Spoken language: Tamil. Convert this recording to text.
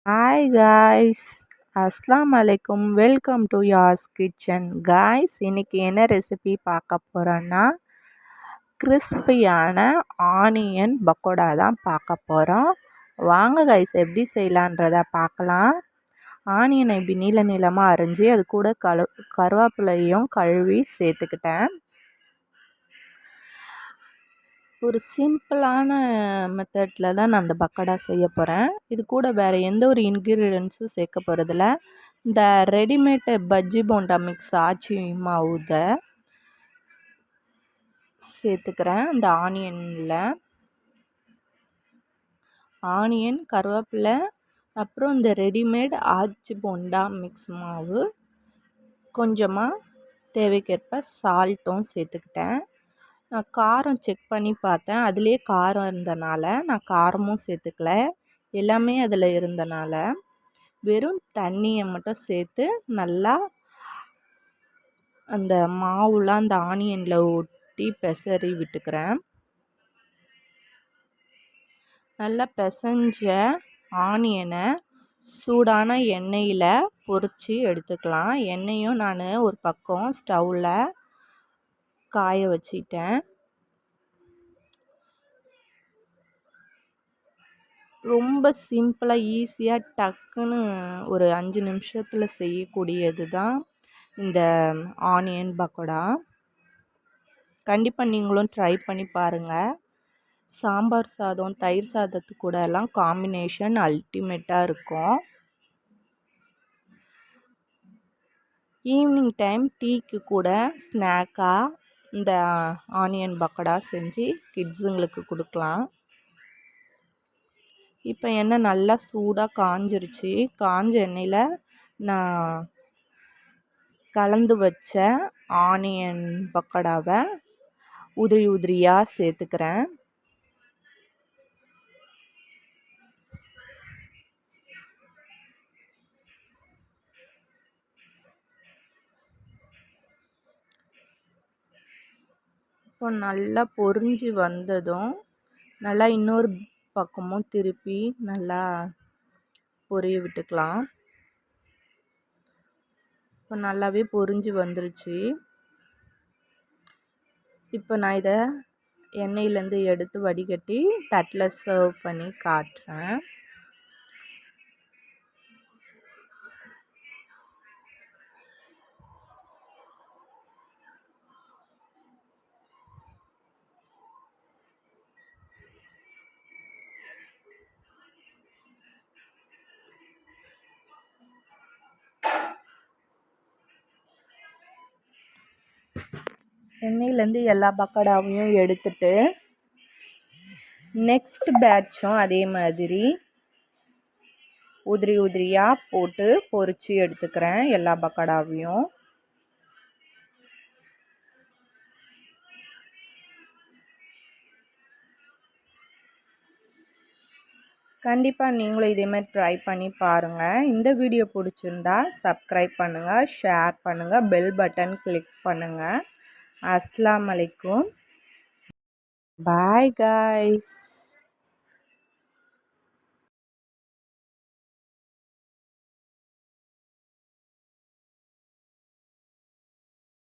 Hi guys, அஸ்ஸலாமு அலைக்கும். வெல்கம் டு யாஸ் கிச்சன். காய்ஸ், இன்னைக்கு என்ன ரெசிபி பார்க்க போகிறோன்னா கிறிஸ்பியான ஆனியன் பக்கோடா தான் பார்க்க போகிறோம். வாங்க காய்ஸ், எப்படி செய்யலான்றதை பார்க்கலாம். ஆனியனை இப்படி நீள நீளமாக அரிஞ்சு அது கூட கருவேப்பிலையும் கழுவி சேர்த்துக்கிட்டேன். ஒரு சிம்பிளான மெத்தடில் தான் நான் அந்த பக்கோடா செய்ய போகிறேன். இது கூட வேறு எந்த ஒரு இன்க்ரீடியன்ஸும் சேர்க்க போகிறதில்ல. இந்த ரெடிமேட் பஜ்ஜி போண்டா மிக்ஸ் ஆச்சி மாவுதை சேர்த்துக்கிறேன். இந்த ஆனியன் கருவேப்பிலை அப்புறம் இந்த ரெடிமேட் ஆச்சி போண்டா மிக்ஸ் மாவு, கொஞ்சமாக தேவைக்கேற்ப சால்ட்டும் சேர்த்துக்கிட்டேன். நான் காரம் செக் பண்ணி பார்த்தேன். அதுலேயே காரம் இருந்தனால நான் காரமும் சேர்த்துக்கல. எல்லாமே அதில் இருந்தனால வெறும் தண்ணியை மட்டும் சேர்த்து நல்லா அந்த மாவுலாம் அந்த ஆனியனில் ஒட்டி பெசரி விட்டுக்கிறேன். நல்லா பிசைஞ்ச ஆனியனை சூடான எண்ணெயில் பொரித்து எடுத்துக்கலாம். எண்ணெயும் நான் ஒரு பக்கம் ஸ்டவ்வில் காய வச்சிட்டேன். ரொம்ப சிம்பிளாக ஈஸியாக டக்குன்னு ஒரு 5 நிமிஷத்தில் செய்யக்கூடியது தான் இந்த ஆனியன் பக்கோடா. கண்டிப்பாக நீங்களும் ட்ரை பண்ணி பாருங்கள். சாம்பார் சாதம், தயிர் சாதத்துக்கு கூட எல்லாம் காம்பினேஷன் அல்டிமேட்டாக இருக்கும். ஈவினிங் டைம் டீக்கு கூட ஸ்நாக்காக இந்த ஆனியன் பக்கோடா செஞ்சு கிட்ஸுங்களுக்கு கொடுக்கலாம். இப்போ எண்ணெய் நல்லா சூடாக காஞ்சிருச்சு. காஞ்ச எண்ணெயில் நான் கலந்து வச்ச ஆனியன் பக்கோடாவை உதிரியாக சேர்த்துக்கிறேன். இப்போ நல்லா பொரிஞ்சு வந்ததும் நல்லா இன்னொரு பக்கமும் திருப்பி நல்லா பொரிய விட்டுக்கலாம். இப்போ நல்லாவே பொரிஞ்சு வந்துருச்சு. இப்போ நான் இதை எண்ணெயிலேருந்து எடுத்து வடிகட்டி தட்டில் சர்வ் பண்ணி காட்டுறேன். எண்ணெயிலேருந்து எல்லா பக்கோடாவையும் எடுத்துட்டு நெக்ஸ்ட் பேட்சும் அதே மாதிரி உதிரியாக போட்டு பொரித்து எடுத்துக்கிறேன் எல்லா பக்கோடாவையும். கண்டிப்பாக நீங்களும் இதேமாதிரி ட்ரை பண்ணி பாருங்கள். இந்த வீடியோ பிடிச்சிருந்தா சப்ஸ்கிரைப் பண்ணுங்கள், ஷேர் பண்ணுங்கள், பெல் பட்டன் கிளிக் பண்ணுங்கள். அஸ்ஸலாமு அலைக்கும். Bye guys.